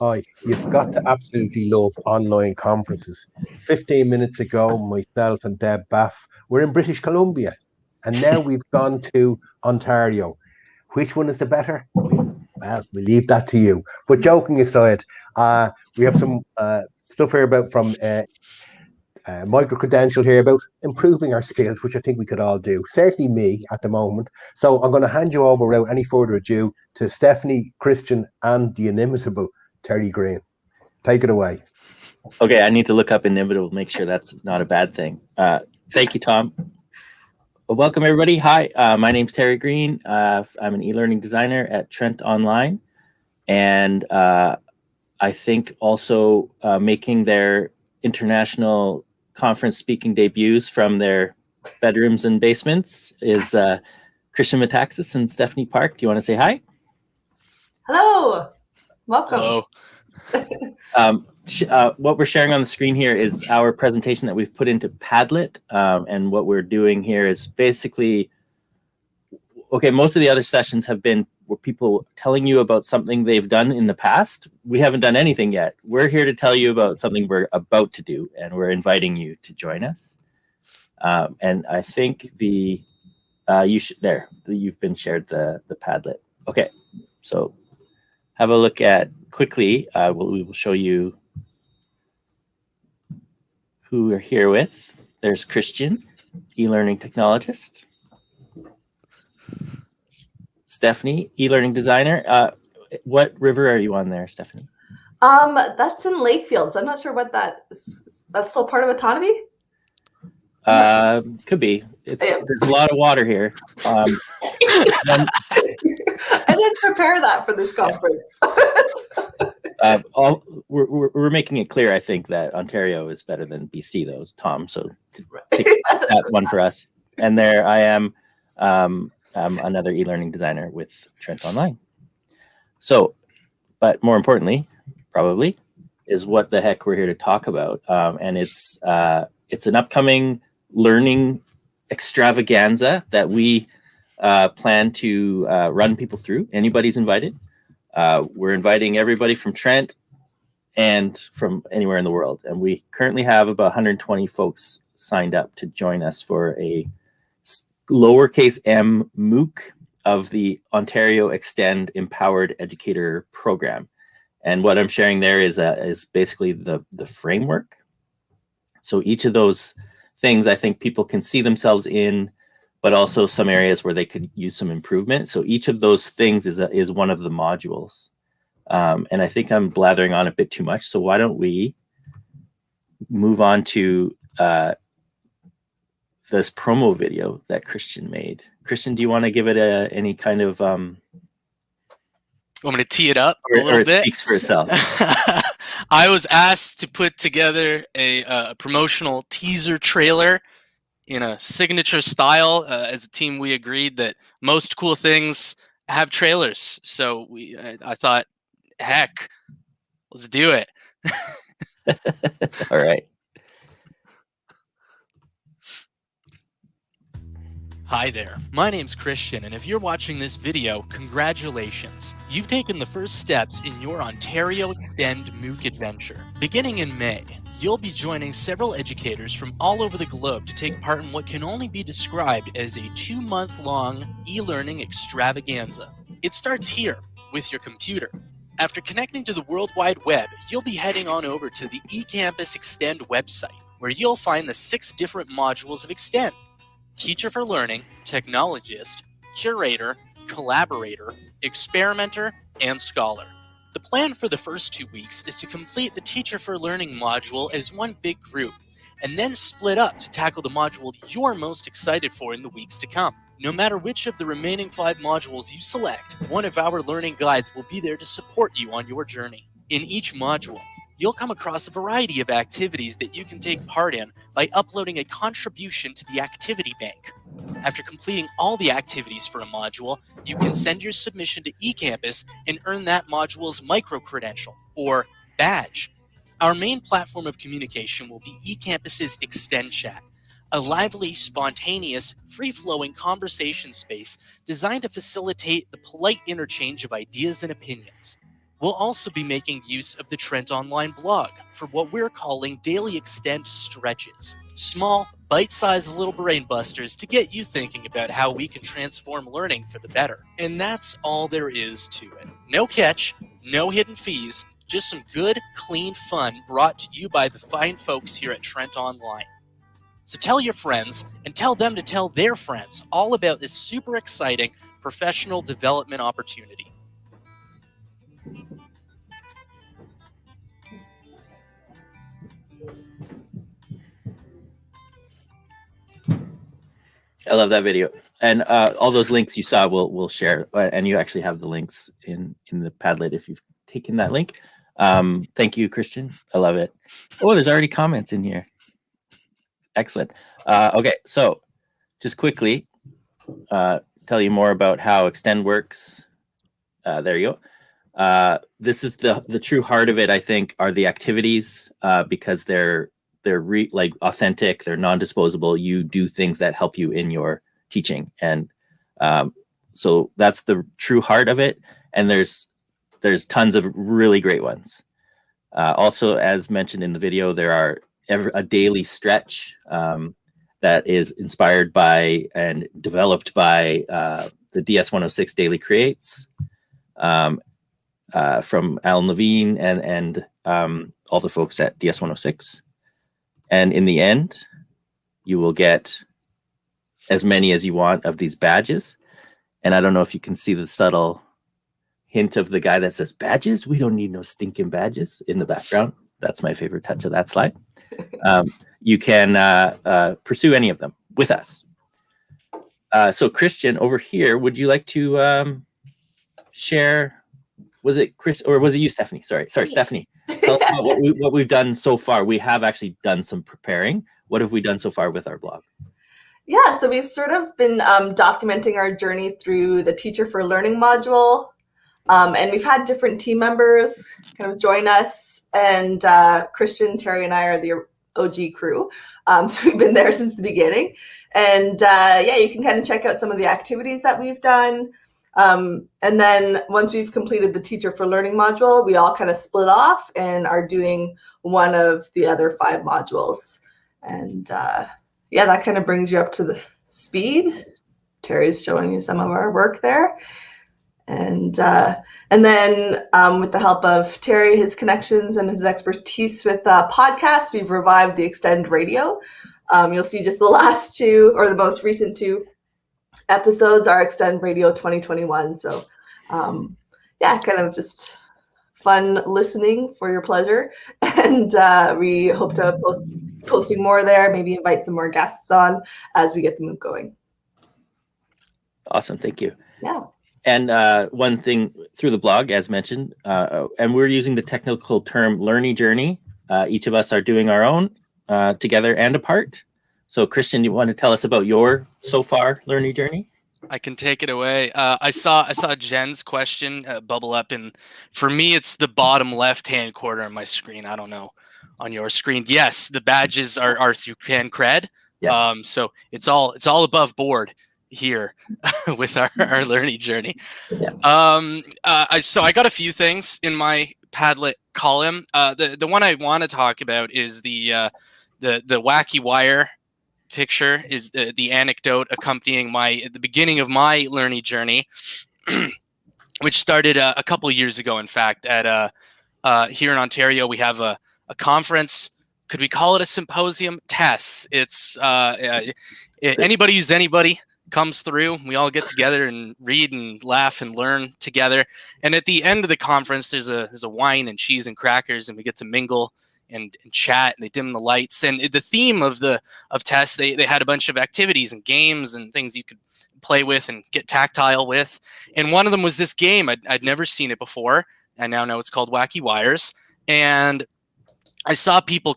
Hi, you've got to absolutely love online conferences. 15 minutes ago, myself and Deb Baff were in British Columbia, and now we've gone to Ontario. Which one is the better? Well, we leave that to you. But joking aside, we have some stuff here about from micro credential here about improving our skills, which I think we could all do. Certainly me at the moment. So I'm going to hand you over without any further ado to Stephanie, Kristine, and the inimitable Terry Greene. Take it away. Okay, I need to look up inimitable, make sure that's not a bad thing. Thank you, Tom. Welcome, everybody. Hi, my name's Terry Greene. I'm an e-learning designer at Trent Online, and I think also making their international conference speaking debuts from their bedrooms and basements is Kristine Metaxas and Stephanie Park. Do you want to say hi? Hello. Welcome. Hello. What we're sharing on the screen here is our presentation that we've put into Padlet. And what we're doing here is basically, okay, most of the other sessions have been where people telling you about something they've done in the past. We haven't done anything yet. We're here to tell you about something we're about to do, and we're inviting you to join us. And I think you've been shared the Padlet. Okay, so have a look at quickly. We will show you who we're here with. There's Kristine, e-learning technologist. Stephanie, e-learning designer. What river are you on there, Stephanie? That's in Lakefield, so I'm not sure what that is. That's still part of autonomy? Could be. There's a lot of water here. I didn't prepare that for this conference. We're making it clear, I think, that Ontario is better than BC, though, Tom. So take that one for us. And there I am. I'm another e-learning designer with Trent Online. So, but more importantly, probably, is what the heck we're here to talk about. And it's an upcoming learning extravaganza that we plan to run people through. Anybody's invited. We're inviting everybody from Trent and from anywhere in the world. And we currently have about 120 folks signed up to join us for a lowercase m MOOC of the Ontario Extend Empowered Educator Program. And what I'm sharing there is basically the framework. So each of those things I think people can see themselves in, but also some areas where they could use some improvement. So each of those things is one of the modules. And I think I'm blathering on a bit too much. So why don't we move on to this promo video that Kristine made. Kristine, do you want to give it any kind of want me to tee it up a little or bit? Speaks for itself. I was asked to put together a promotional teaser trailer in a signature style. As a team, we agreed that most cool things have trailers. So I thought, heck, let's do it. All right. Hi there, my name's Kristine, and if you're watching this video, congratulations. You've taken the first steps in your Ontario Extend MOOC adventure. Beginning in May, you'll be joining several educators from all over the globe to take part in what can only be described as a 2-month-long e-learning extravaganza. It starts here, with your computer. After connecting to the World Wide Web, you'll be heading on over to the eCampus Extend website, where you'll find the 6 different modules of Extend: Teacher for Learning, Technologist, Curator, Collaborator, Experimenter, and Scholar. The plan for the first 2 weeks is to complete the Teacher for Learning module as one big group, and then split up to tackle the module you're most excited for in the weeks to come. No matter which of the remaining 5 modules you select, one of our learning guides will be there to support you on your journey. In each module, you'll come across a variety of activities that you can take part in by uploading a contribution to the activity bank. After completing all the activities for a module, you can send your submission to eCampus and earn that module's micro-credential, or badge. Our main platform of communication will be eCampus's Extend Chat, a lively, spontaneous, free-flowing conversation space designed to facilitate the polite interchange of ideas and opinions. We'll also be making use of the Trent Online blog for what we're calling daily extend stretches. Small, bite-sized little brain busters to get you thinking about how we can transform learning for the better. And that's all there is to it. No catch, no hidden fees, just some good, clean fun brought to you by the fine folks here at Trent Online. So tell your friends and tell them to tell their friends all about this super exciting professional development opportunity. I love that video, and all those links you saw, we'll share, and you actually have the links in the Padlet if you've taken that link. Thank you, Kristine. I love it. Oh, there's already comments in here. Excellent. Okay, so just quickly tell you more about how Extend works. There you go. This is the true heart of it. I think are the activities because they're like authentic, they're non-disposable. You do things that help you in your teaching, and so that's the true heart of it. And there's tons of really great ones. Also, as mentioned in the video, there are a daily stretch that is inspired by and developed by the DS-106 Daily Creates from Alan Levine and all the folks at DS-106. And in the end, you will get as many as you want of these badges. And I don't know if you can see the subtle hint of the guy that says, badges? We don't need no stinking badges in the background. That's my favorite touch of that slide. You can pursue any of them with us. So Kristine, over here, would you like to share? Was it Chris or was it you, Stephanie? Sorry, Stephanie. Tell us about what we've done so far. We have actually done some preparing. What have we done so far with our blog? Yeah, so we've sort of been documenting our journey through the Teacher for Learning module. And we've had different team members kind of join us. And Kristine, Terry, and I are the OG crew. So we've been there since the beginning. And yeah, you can kind of check out some of the activities that we've done. And then once we've completed the Teacher for Learning module, we all kind of split off and are doing one of the other 5 modules. And yeah, that kind of brings you up to the speed. Terry's showing you some of our work there. And then with the help of Terry, his connections and his expertise with podcasts, we've revived the Extend Radio. You'll see just the last 2 or the most recent 2 episodes are Extend Radio 2021. So yeah, kind of just fun listening for your pleasure. And we hope to posting more there, maybe invite some more guests on as we get the MOOC going. Awesome. Thank you. Yeah. And one thing through the blog, as mentioned, and we're using the technical term learning journey. Each of us are doing our own together and apart. So Kristine, you want to tell us about your so far learning journey? I can take it away. I saw Jen's question bubble up, and for me, it's the bottom left-hand corner of my screen. I don't know on your screen. Yes, the badges are through CanCred. Yeah. So it's all above board here with our learning journey. Yeah. So I got a few things in my Padlet column. The one I want to talk about is the wacky wire picture, is the anecdote accompanying the beginning of my learning journey, which started a couple of years ago. In fact, at here in Ontario, we have a conference. Could we call it a symposium? TESS. It's anybody who's anybody comes through. We all get together and read and laugh and learn together. And at the end of the conference, there's a wine and cheese and crackers, and we get to mingle and chat, and they dim the lights. And the theme of TESS, they had a bunch of activities and games and things you could play with and get tactile with. And one of them was this game. I'd never seen it before. I now know it's called Wacky Wires. And I saw people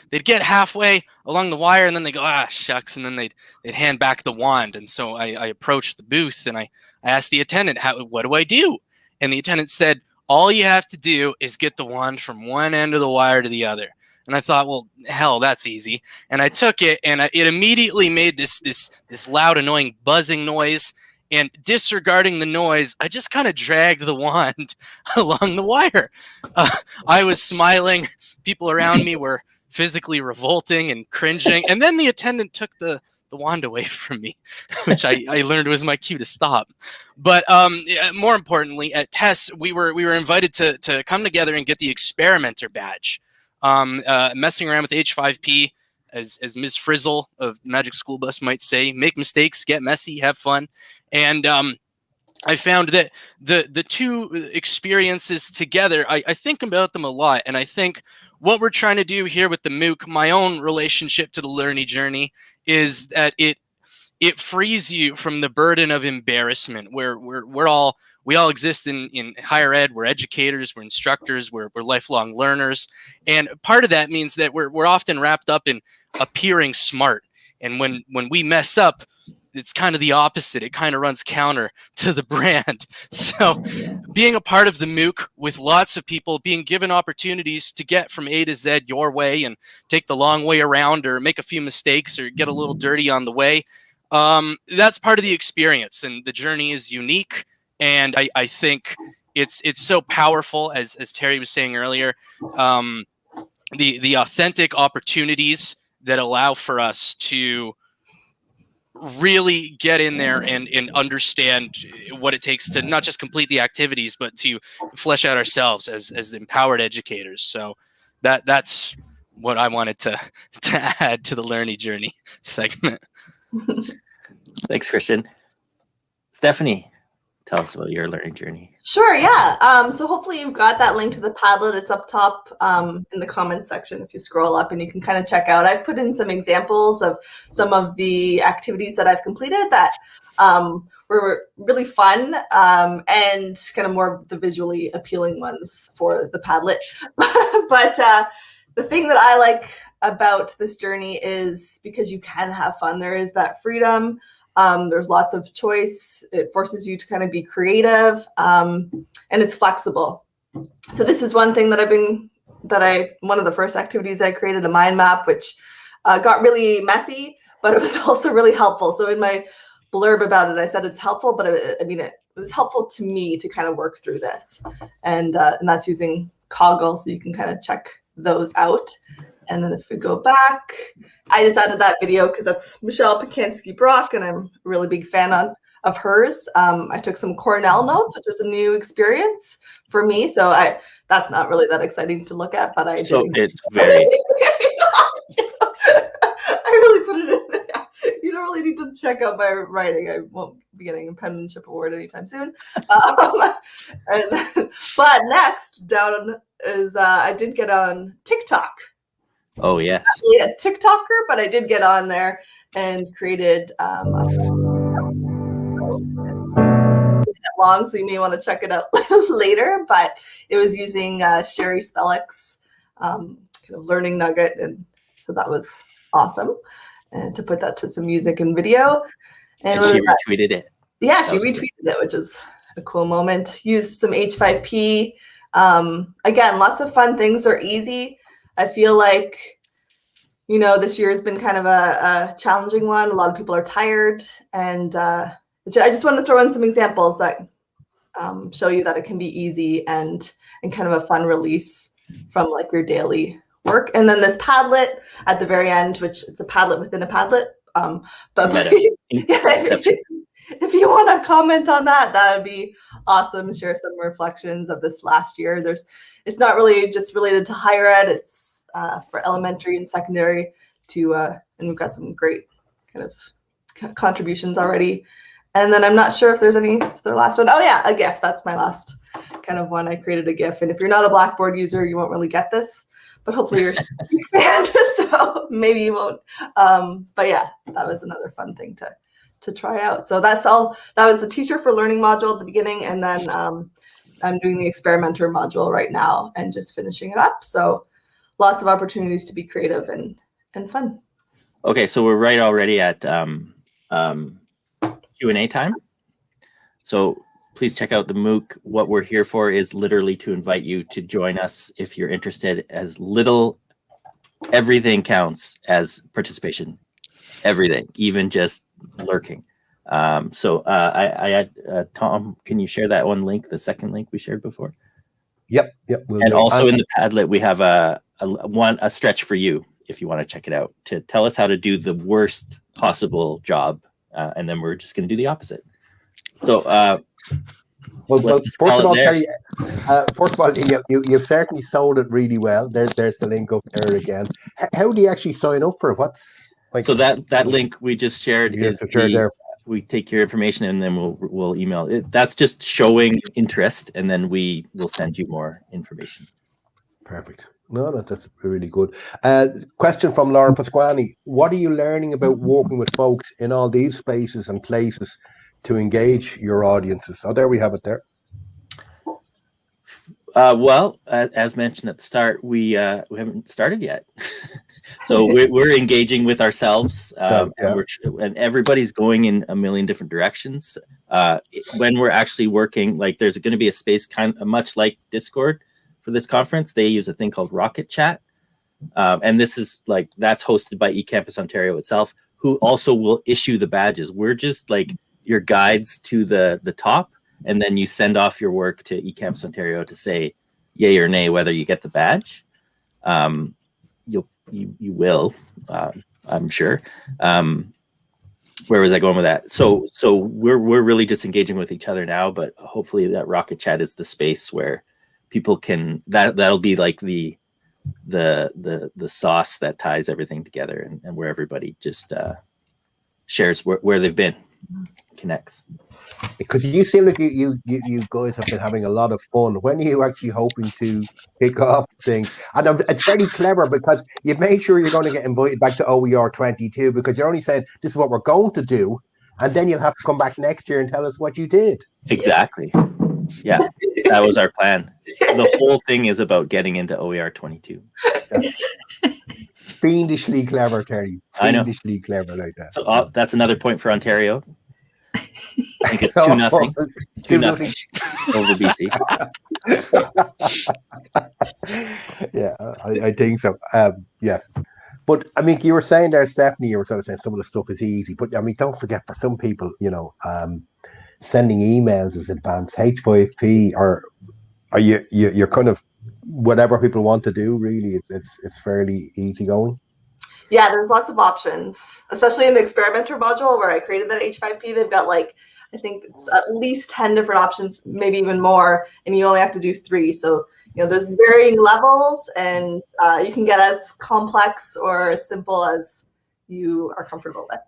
they'd get halfway along the wire, and then they go, ah, shucks, and then they'd hand back the wand. And so I approached the booth, and I asked the attendant, what do I do? And the attendant said, all you have to do is get the wand from one end of the wire to the other. And I thought, well, hell, that's easy. And I took it, and it immediately made this loud, annoying buzzing noise. And disregarding the noise, I just kind of dragged the wand along the wire. I was smiling. People around me were physically revolting and cringing. And then the attendant took the wand away from me, which I learned was my cue to stop. But more importantly, at TESS, we were invited to come together and get the experimenter badge. Messing around with H5P, as Ms. Frizzle of Magic School Bus might say, make mistakes, get messy, have fun. And I found that the two experiences together, I think about them a lot. And I think what we're trying to do here with the MOOC, my own relationship to the learning journey, is that it frees you from the burden of embarrassment, where we all exist in higher ed. We're educators, we're instructors, we're lifelong learners. And part of that means that we're often wrapped up in appearing smart. And when we mess up, it's kind of the opposite. It kind of runs counter to the brand. So being a part of the MOOC with lots of people, being given opportunities to get from A to Z your way and take the long way around, or make a few mistakes, or get a little dirty on the way, that's part of the experience. And the journey is unique. And I think it's so powerful, as Terry was saying earlier, the authentic opportunities that allow for us to really get in there and understand what it takes to not just complete the activities, but to flesh out ourselves as empowered educators. So that's what I wanted to add to the learning journey segment. Thanks, Kristine. Stephanie, tell us about your learning journey. Sure, yeah. So hopefully you've got that link to the Padlet. It's up top in the comments section if you scroll up, and you can kind of check out. I've put in some examples of some of the activities that I've completed that were really fun and kind of more the visually appealing ones for the Padlet. But the thing that I like about this journey is because you can have fun. There is that freedom. There's lots of choice. It forces you to kind of be creative, and it's flexible. So this is one thing that one of the first activities I created, a mind map, which got really messy, but it was also really helpful. So in my blurb about it, I said it's helpful, but it was helpful to me to kind of work through this. And that's using Coggle, so you can kind of check those out. And then if we go back, I just added that video because that's Michelle Pacansky-Brock, and I'm a really big fan of hers. I took some Cornell notes, which was a new experience for me. So that's not really that exciting to look at, but I So did. it's very. I really put it in there. You don't really need to check out my writing. I won't be getting a penmanship award anytime soon. But next down is I did get on TikTok. Oh, yes. I'm not really a TikToker, but I did get on there and created long, so you may want to check it out later. But it was using Sherry Spellick's kind of learning nugget, and so that was awesome. And to put that to some music and video, And she retweeted it. Yeah, she retweeted it, which is a cool moment. Used some H5P. Again, lots of fun things. They're easy. I feel like, this year has been kind of a challenging one. A lot of people are tired. And I just want to throw in some examples that show you that it can be easy and kind of a fun release from like your daily work. And then this Padlet at the very end, which it's a Padlet within a Padlet. But please, if you want to comment on that, that would be awesome. Share some reflections of this last year. It's not really just related to higher ed. It's for elementary and secondary too. And we've got some great kind of contributions already. And then I'm not sure if there's it's their last one. Oh yeah, a GIF. That's my last kind of one. I created a GIF. And if you're not a Blackboard user, you won't really get this, but hopefully you're a fan, so maybe you won't. But yeah, that was another fun thing to try out. So that's all. That was the Teacher for Learning module at the beginning. And then I'm doing the Experimenter module right now and just finishing it up. So lots of opportunities to be creative and fun. Okay, so we're right already at Q&A time. So please check out the MOOC. What we're here for is literally to invite you to join us if you're interested. Everything counts as participation. Everything, even just lurking. Tom, can you share that one link, the second link we shared before? Yep. And also in the Padlet, we have a stretch for you if you want to check it out, to tell us how to do the worst possible job, and then we're just going to do the opposite. So, first of all, Terry, you've certainly sold it really well. There's the link up there again. How do you actually sign up for it? What's like? So that link we just shared is there. We take your information and then we'll email it. That's just showing interest, and then we will send you more information. Perfect. No, that's really good. Question from Laura Pasquani. What are you learning about working with folks in all these spaces and places to engage your audiences? Oh, there we have it there. Well, as mentioned at the start, we haven't started yet. So we're engaging with ourselves, and everybody's going in a million different directions. When we're actually working, like there's going to be a space kind of much like Discord for this conference. They use a thing called Rocket Chat. And this is that's hosted by eCampus Ontario itself, who also will issue the badges. We're just like your guides to the top. And then you send off your work to eCampus Ontario to say yay or nay whether you get the badge. You will, I'm sure. Where was I going with that? So we're really just engaging with each other now, but hopefully that Rocket Chat is the space where people can that'll be like the sauce that ties everything together, and where everybody just shares where they've been, connects. Because you seem like you guys have been having a lot of fun. When are you actually hoping to kick off things? And it's very clever because you've made sure you're going to get invited back to OER 22, because you're only saying this is what we're going to do, and then you'll have to come back next year and tell us what you did. Exactly. Yeah, that was our plan. The whole thing is about getting into OER 22. Fiendishly clever, Terry. Fiendishly clever like that. So that's another point for Ontario. I think it's 2-0. 2-0 over BC. Yeah, I think so. Yeah. But I mean, you were saying there, Stephanie, you were sort of saying some of the stuff is easy. But I mean, don't forget, for some people, sending emails is advanced. H5P, or are you're kind of whatever people want to do, really, it's fairly easy going. Yeah, there's lots of options, especially in the experimenter module where I created that H5P. They've got I think it's at least 10 different options, maybe even more, and you only have to do 3. So, there's varying levels, and you can get as complex or as simple as you are comfortable with.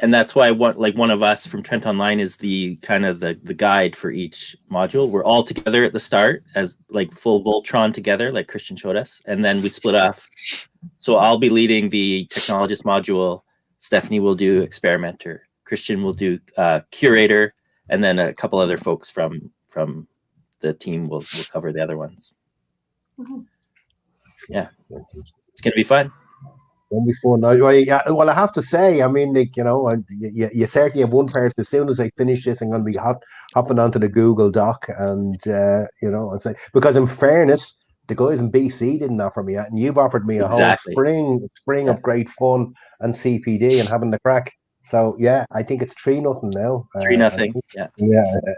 And that's why one of us from Trent Online is the kind of the guide for each module. We're all together at the start as full Voltron together, like Kristine showed us, and then we split off. So I'll be leading the technologist module. Stephanie will do experimenter. Kristine will do curator, and then a couple other folks from the team will cover the other ones. Mm-hmm. Yeah, it's gonna be fun. It'll be fun. Well, I have to say, I mean, you certainly have one person. As soon as I finish this, I'm going to be hopping onto the Google Doc, and and say, because in fairness, the guys in BC didn't offer me that, and you've offered me a whole spring of great fun and CPD and having the crack. So yeah, I think it's 3-0 now. 3-0. Yeah.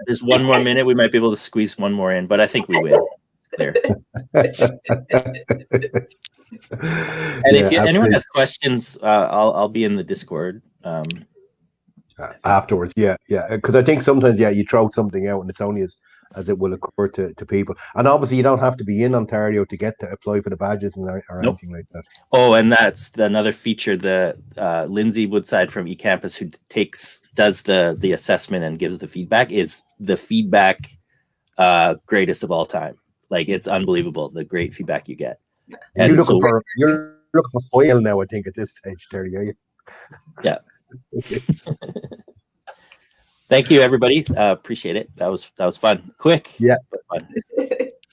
There's one more minute. We might be able to squeeze one more in, but I think we will. There. And if anyone has questions, I'll be in the Discord afterwards. Yeah, because I think sometimes you throw something out and it's only as it will occur to people. And obviously you don't have to be in Ontario to get to apply for the badges or anything like that. Oh, and that's another feature. The Lindsay Woodside from eCampus, who does the assessment and gives the feedback, is the feedback greatest of all time. It's unbelievable, the great feedback you get. And you're looking for foil now, I think, at this stage, Terry, are you? Yeah. Thank you, everybody. Appreciate it. That was fun. Quick. Yeah. But fun.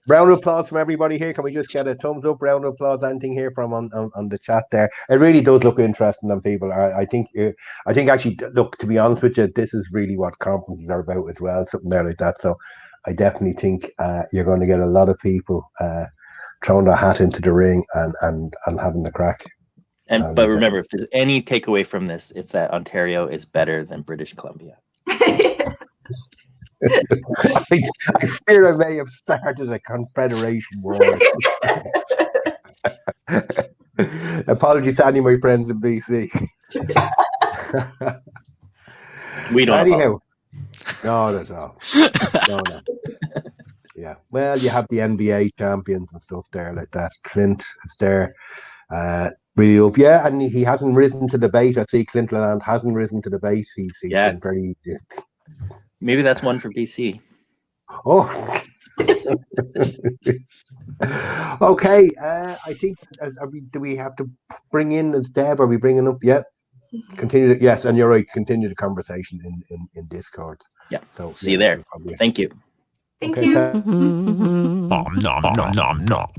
Round of applause from everybody here. Can we just get a thumbs up, round of applause, anything here from on the chat there? It really does look interesting on people. I think actually, look, to be honest with you, this is really what conferences are about as well, something there like that. So I definitely think you're going to get a lot of people throwing their hat into the ring and having the crack. But remember, if there's any takeaway from this, it's that Ontario is better than British Columbia. I fear I may have started a confederation war. Apologies to any of my friends in BC. We don't. Anyhow, not at all. No. Yeah. Well, you have the NBA champions and stuff there like that. Trent is there. Really up. Yeah, and he hasn't risen to the bait. I see Clintland hasn't risen to the bait. He's been very... Maybe that's one for BC. Oh. Okay. I think, do we have to bring in as Deb? Are we bringing up? Yep. Continue. Yes, and you're right. Continue the conversation in Discord. Yeah. So see you there. Thank you. Thank you. Nom nom nom nom nom.